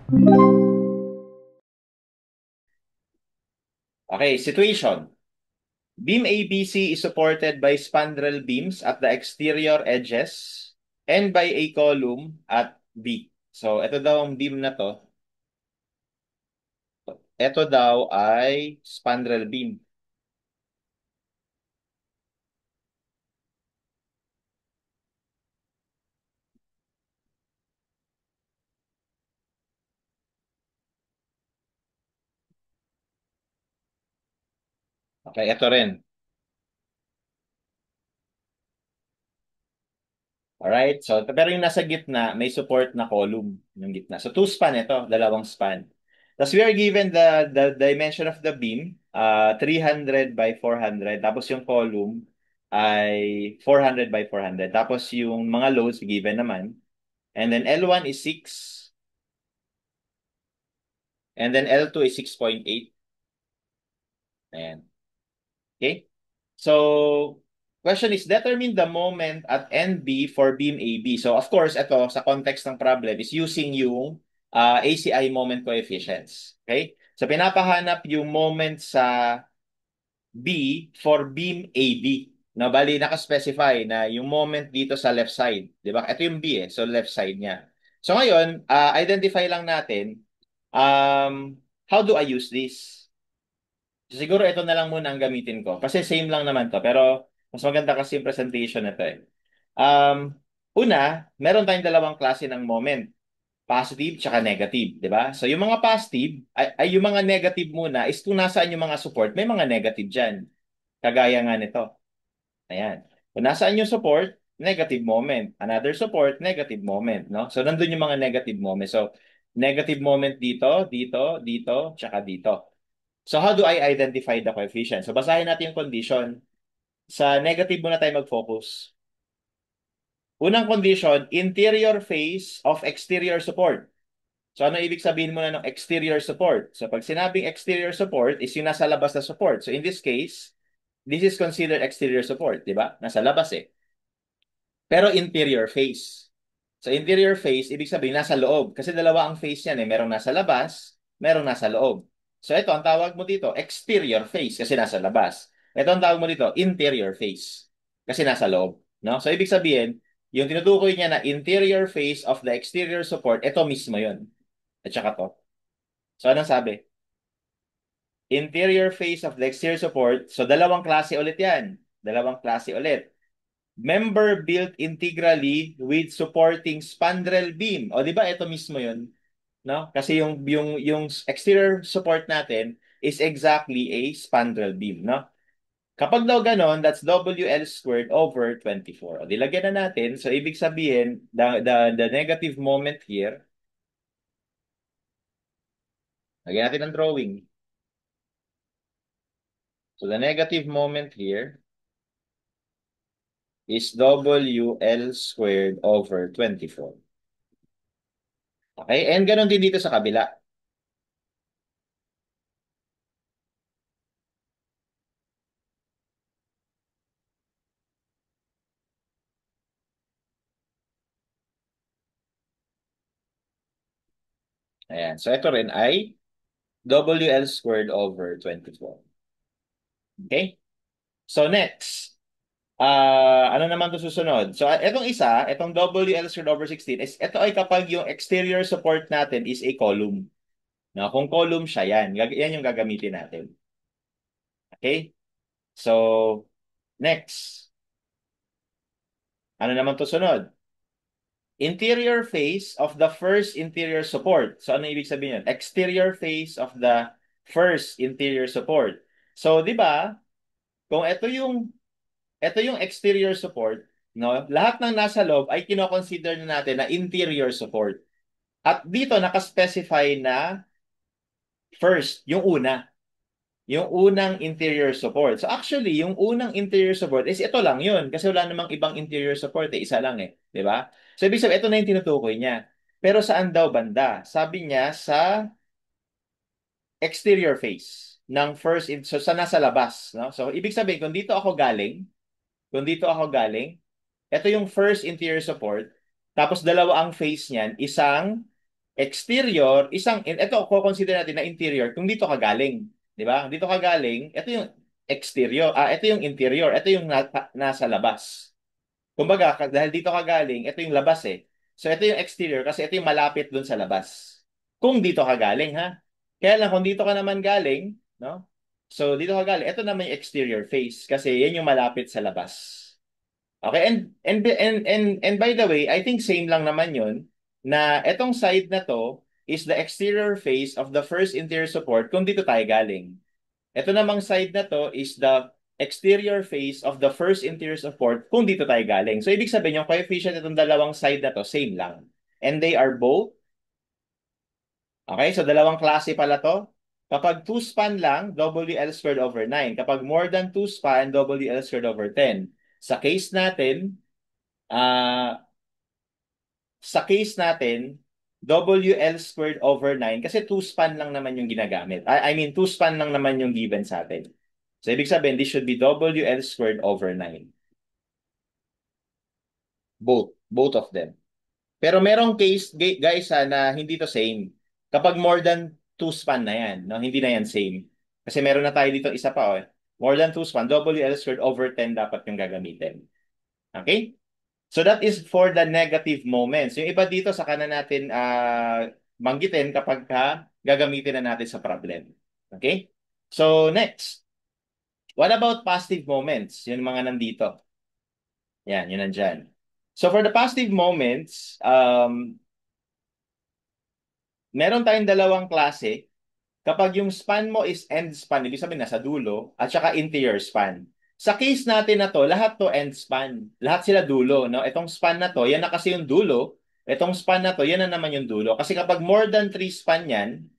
Okay, situation. Beam ABC is supported by spandrel beams at the exterior edges and by a column at B. So, ito daw ang beam na to. Ito daw ay spandrel beam. Okay, ito rin. Alright, so pero yung nasa gitna, may support na column yung gitna. So two span ito, dalawang span. Tapos we are given the dimension of the beam, 300 by 400. Tapos yung column ay 400 by 400. Tapos yung mga loads given naman. And then L1 is 6. And then L2 is 6.8. Ayan. Okay? So, question is, determine the moment at NB for beam AB. So, of course, ito, sa context ng problem, is using yung ACI moment coefficients. Okay? So, pinapahanap yung moment sa B for beam AB. No, bali, nakaspecify na yung moment dito sa left side. Di ba? Ito yung B eh. So, left side niya. So, ngayon, identify lang natin, how do I use this? So, siguro ito na lang muna ang gamitin ko. Kasi same lang naman to. Pero mas maganda kasi yung presentation na to eh. Um, Una, meron tayong dalawang klase ng moment. Positive tsaka negative, di ba? So yung mga positive, ay yung mga negative muna is kung nasaan yung mga support, may mga negative dyan. Kagaya nga nito. Ayan. Kung nasaan yung support, negative moment. Another support, negative moment. No? So nandun yung mga negative moment. So negative moment dito, dito, dito, tsaka dito. So how do I identify the coefficient? So basahin natin yung condition. Sa negative muna tayo mag-focus. Unang condition, interior face of exterior support. So ano ibig sabihin muna ng exterior support? So pag sinabing exterior support is yung nasa labas na support. So in this case, this is considered exterior support, di ba? Nasa labas eh. Pero interior face. So interior face, ibig sabihin nasa loob. Kasi dalawa ang face yan eh. Merong nasa labas, merong nasa loob. So ito, ang tawag mo dito, exterior face kasi nasa labas. Ito ang tawag mo dito, interior face kasi nasa loob. No? So ibig sabihin, yung tinutukoy niya na interior face of the exterior support, ito mismo yun. At saka to. So anong sabi? Interior face of the exterior support. So dalawang klase ulit yan. Dalawang klase ulit. Member built integrally with supporting spandrel beam. O di ba ito mismo 'yun, no? Kasi yung exterior support natin is exactly a spandrel beam, no? Kapag daw ganon, that's WL squared over 24. O di lagyan na natin. So ibig sabihin, the negative moment here, lagyan natin ng drawing. So the negative moment here is WL squared over 24. Okay? And ganon din dito sa kabila. Ayan. So ito rin ay WL squared over 24. Okay? So next, ano naman to susunod? So itong isa, itong WL squared over 16, is ito ay kapag yung exterior support natin is a column. No? Kung column siya, yan yung gagamitin natin. Okay? So, next. Ano naman to sunod? Interior face of the first interior support. So ano ibig sabihin yun? Exterior face of the first interior support. So, di ba, kung ito yung exterior support, no? Lahat ng nasa loob ay kino-consider na natin na interior support. At dito naka-specify na first, yung una, yung unang interior support. So actually, yung unang interior support is ito lang yun kasi wala namang ibang interior support eh, isa lang eh, 'di ba? So ibig sabihin ito na yung tinutukoy niya. Pero saan daw banda? Sabi niya sa exterior face ng first so sa nasa labas, no? So ibig sabihin kung dito ako galing, ito yung first interior support, tapos dalawa ang face niyan, isang Exterior, ito, consider natin na interior, kung dito ka galing. Di ba? Dito ka galing, ito yung exterior, ito yung interior, ito yung nasa labas. Kumbaga, dahil dito ka galing, ito yung labas eh. So, ito yung exterior kasi ito yung malapit dun sa labas. Kung dito ka galing, ha? Kaya lang, kung dito ka naman galing, no? So, dito ka galing, ito naman yung exterior face kasi yan yung malapit sa labas. Okay, and by the way, I think same lang naman yun na etong side na to is the exterior face of the first interior support kung dito tayo galing. Ito namang side na to is the exterior face of the first interior support kung dito tayo galing. So, ibig sabihin, yung coefficient itong dalawang side na to, same lang. And they are both, okay, so dalawang klase pala to. Kapag 2 span lang, WL squared over 9. Kapag more than 2 span, WL squared over 10. Sa case natin, ah sa case natin, WL squared over 9 kasi 2 span lang naman yung ginagamit. I mean, 2 span lang naman yung given sa atin. So, ibig sabihin, this should be WL squared over 9. Both of them. Pero merong case, guys, na hindi to same. Kapag more than 2 span na yan, no? Hindi na yan same. Kasi meron na tayo dito isa pa, oh. More than 2 span, WL squared over 10 dapat yung gagamitin. Okay? So that is for the negative moments. Yung iba dito sa kanan natin banggitin kapag gagamitin na natin sa problem. Okay? So next, what about positive moments? Yung mga nandito. Yan, yun nandyan. So for the positive moments, meron tayong dalawang klase. Kapag yung span mo is end span, ibig sabihin nasa dulo, at saka interior span. Sa case natin na to, lahat to end span. Lahat sila dulo, no? Itong span na to, yan na kasi yung dulo. Itong span na to, yan na naman yung dulo. Kasi kapag more than 3 span yan,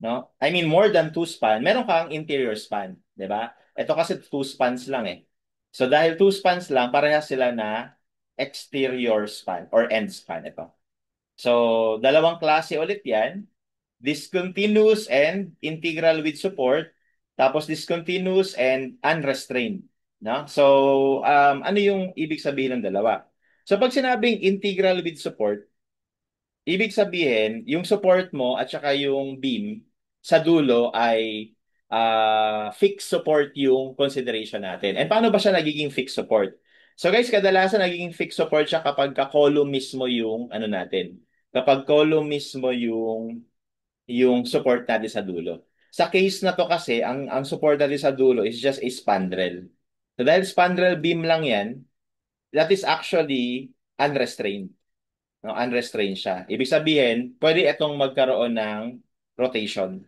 no? I mean more than 2 span, meron kang interior span, 'di ba? Ito kasi 2 spans lang eh. So dahil 2 spans lang, parehas sila na exterior span or end span ito. So dalawang klase ulit 'yan, discontinuous and integral with support, tapos discontinuous and unrestrained, no? So ano yung ibig sabihin ng dalawa? So pag sinabing integral with support, ibig sabihin, yung support mo at saka yung beam sa dulo ay fixed support yung consideration natin. And paano ba siya nagiging fixed support? So guys, kadalasan nagiging fixed support siya kapag ka-column mismo yung ano natin. Kapag column mismo yung support natin sa dulo. Sa case na to kasi, ang support natin sa dulo is just a spandrel. So dahil spandrel beam lang yan, that is actually unrestrained. No, unrestrained siya. Ibig sabihin, pwede itong magkaroon ng rotation.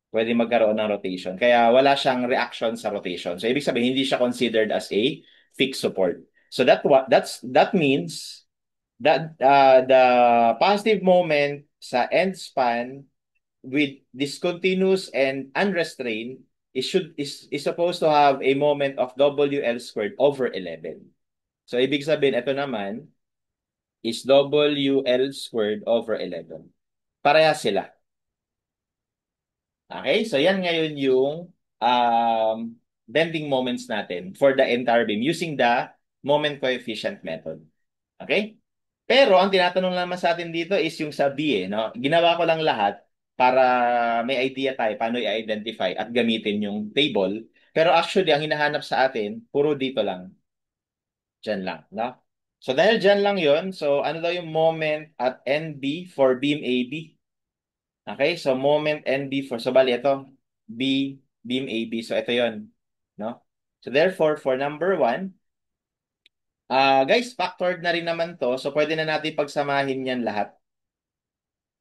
Pwede magkaroon ng rotation. Kaya wala siyang reaction sa rotation. So ibig sabihin, hindi siya considered as a fixed support. So that means that the positive moment sa end span with discontinuous and unrestrained is supposed to have a moment of WL squared over 11. So ibig sabihin, ito naman is WL squared over 11. Parehas sila. Okay? So yan ngayon yung um, bending moments natin for the entire beam using the moment coefficient method. Okay? Pero ang tinatanong naman sa atin dito is yung sa B, no? Ginawa ko lang lahat para may idea tayo paano i-identify at gamitin yung table. Pero actually, ang hinahanap sa atin, puro dito lang. Diyan lang, no? So dahil dyan lang yon, so ano daw yung moment at NB for beam AB? Okay, so moment NB for, so bali ito, B, beam AB. So ito yon, no? So therefore, for number 1, guys, factored na rin naman to. So pwede na natin pagsamahin yan lahat,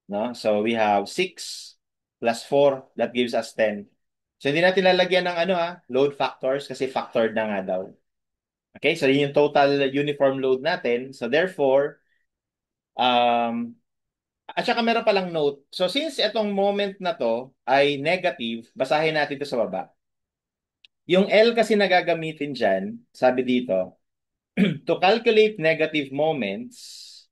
no? So we have 6 plus 4, that gives us 10. So hindi natin lalagyan ng ano load factors kasi factored na nga daw. Okay, so yun yung total uniform load natin. So therefore, at saka meron palang note. So since itong moment na to ay negative, basahin natin ito sa baba. Yung L kasi nagagamitin dyan, sabi dito, to calculate negative moments,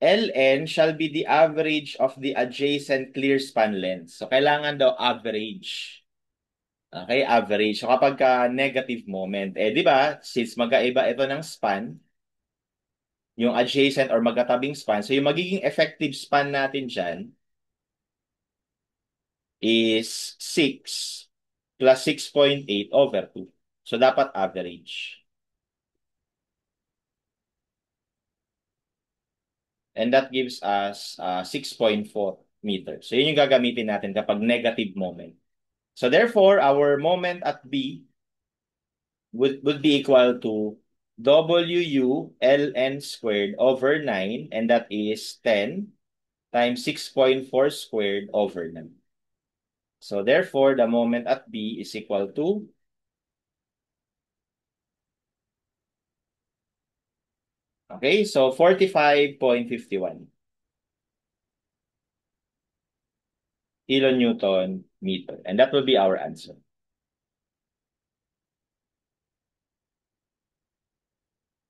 Ln shall be the average of the adjacent clear span lengths. So kailangan daw average. Okay, average. So kapag ka negative moment, di ba, since magkaiba ito ng span, yung adjacent or magkatabing span. So yung magiging effective span natin dyan is 6 plus 6.8 over 2. So dapat average. And that gives us 6.4 meters. So yun yung gagamitin natin kapag negative moment. So therefore, our moment at B would be equal to WU ln squared over 9, and that is 10 times 6.4 squared over 9. So therefore, the moment at B is equal to, okay, so 45.51 kilonewton meter. And that will be our answer.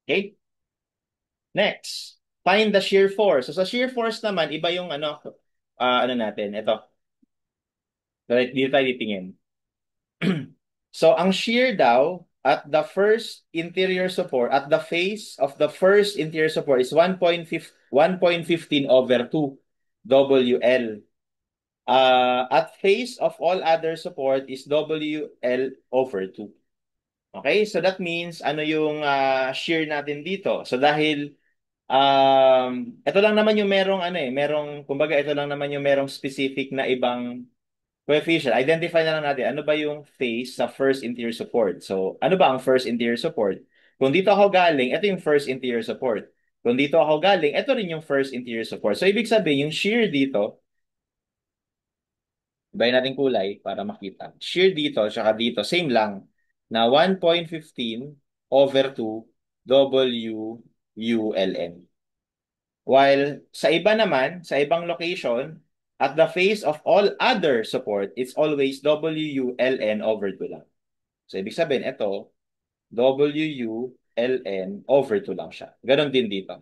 Okay? Next, find the shear force. So sa shear force naman, iba yung ano natin, ito. Dito tayo titingin. So ang shear daw at the first interior support, at the face of the first interior support is 1.15 over 2 WL. At face of all other support is WL over 2. Okay? So that means ano yung shear natin dito? So dahil ito lang naman yung merong merong kumbaga ito lang naman yung merong specific na ibang coefficient. Identify na lang natin ano ba yung phase sa first interior support. So ano ba ang first interior support? Kung dito ako galing, ito yung first interior support. Kung dito ako galing, ito rin yung first interior support. So ibig sabihin, yung shear dito, ibahin natin kulay para makita. Shear dito, tsaka dito, same lang na 1.15 over 2 WULN. While sa iba naman, sa ibang location, at the face of all other support, it's always WULN over 2 lang. So, ibig sabihin, ito, WULN over 2 lang siya. Ganon din dito.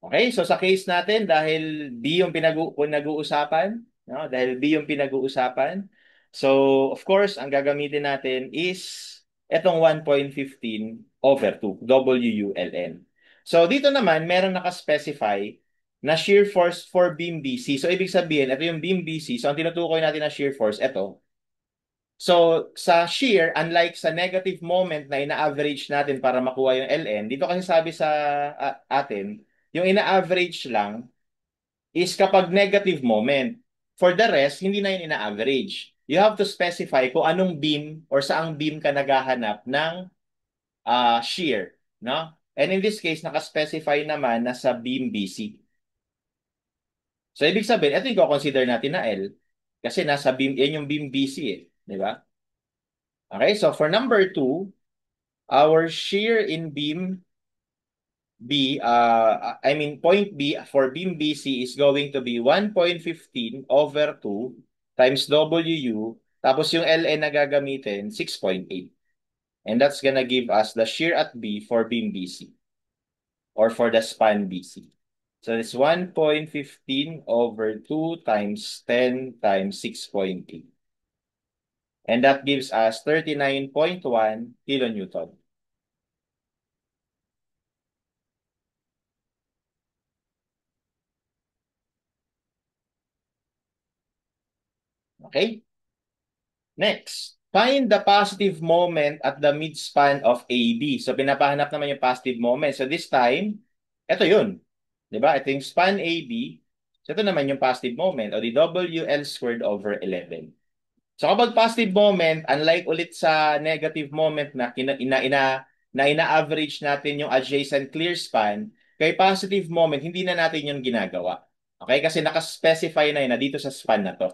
Okay, so sa case natin, dahil B yung pinag-uusapan, no? Dahil B yung pinag-uusapan, so of course, ang gagamitin natin is etong 1.15 over 2, WULN. So dito naman, meron naka-specify na shear force for beam BC. So ibig sabihin, ito yung beam BC. So ang tinutukoy natin na shear force, ito. So, sa shear, unlike sa negative moment na ina-average natin para makuha yung LN, dito kasi sabi sa atin, yung ina-average lang is kapag negative moment. For the rest, hindi na yun ina-average. You have to specify kung anong beam or saang beam ka naghahanap ng shear. No? And in this case, naka-specify naman na sa beam BC. So, ibig sabihin, ito yung consider natin na L. Kasi nasa beam, yan yung beam BC eh. Di ba? Okay, so for number 2, our shear in beam B, point B for beam BC is going to be 1.15 over 2 times WU, tapos yung LN na gagamitin, 6.8. And that's gonna give us the shear at B for beam BC or for the span BC. So it's 1.15 over 2 times 10 times 6.8. And that gives us 39.1 kilonewton. Okay? Next, find the positive moment at the midspan of AB. So, pinapahanap naman yung positive moment. So, this time, ito yun. Diba? Ito yung span AB. So, ito naman yung positive moment o the WL squared over 11. So, kapag positive moment, unlike ulit sa negative moment na ina-average natin yung adjacent clear span, kay positive moment, hindi na natin yung ginagawa. Okay? Kasi nakaspecify na yun na dito sa span na to.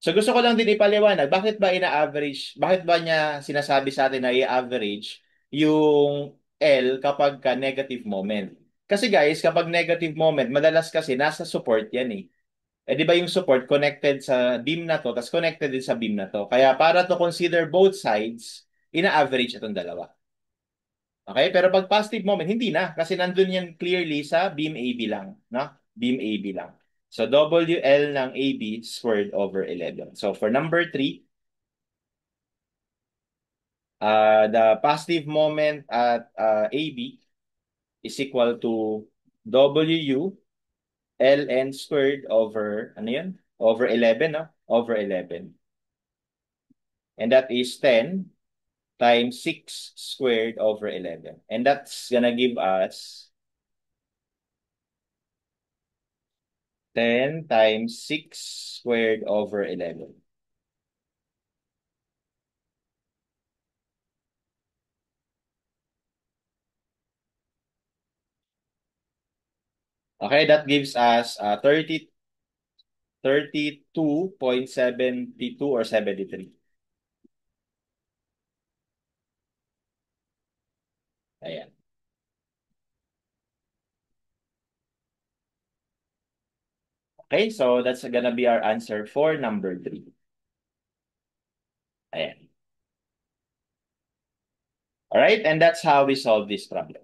So gusto ko lang din ipaliwanag, bakit ba niya sinasabi sa atin na i-average yung L kapag ka negative moment? Kasi guys, kapag negative moment, madalas kasi nasa support yan eh. Eh di ba yung support connected sa beam na to, tapos connected din sa beam na to. Kaya para to consider both sides, ina-average itong dalawa. Okay? Pero pag positive moment, hindi na. Kasi nandun yan clearly sa beam AB lang. No? Beam AB lang. So, WL ng AB squared over 11. So, for number 3, The positive moment at AB is equal to WU ln squared over, ano yun? Over 11, no? Over 11. And that is 10 times 6 squared over 11. And that's gonna give us 10 times 6 squared over 11. Okay, that gives us 32.72 or 73. Ayan. Okay, so that's gonna be our answer for number 3. Ayan. All right, and that's how we solve this problem.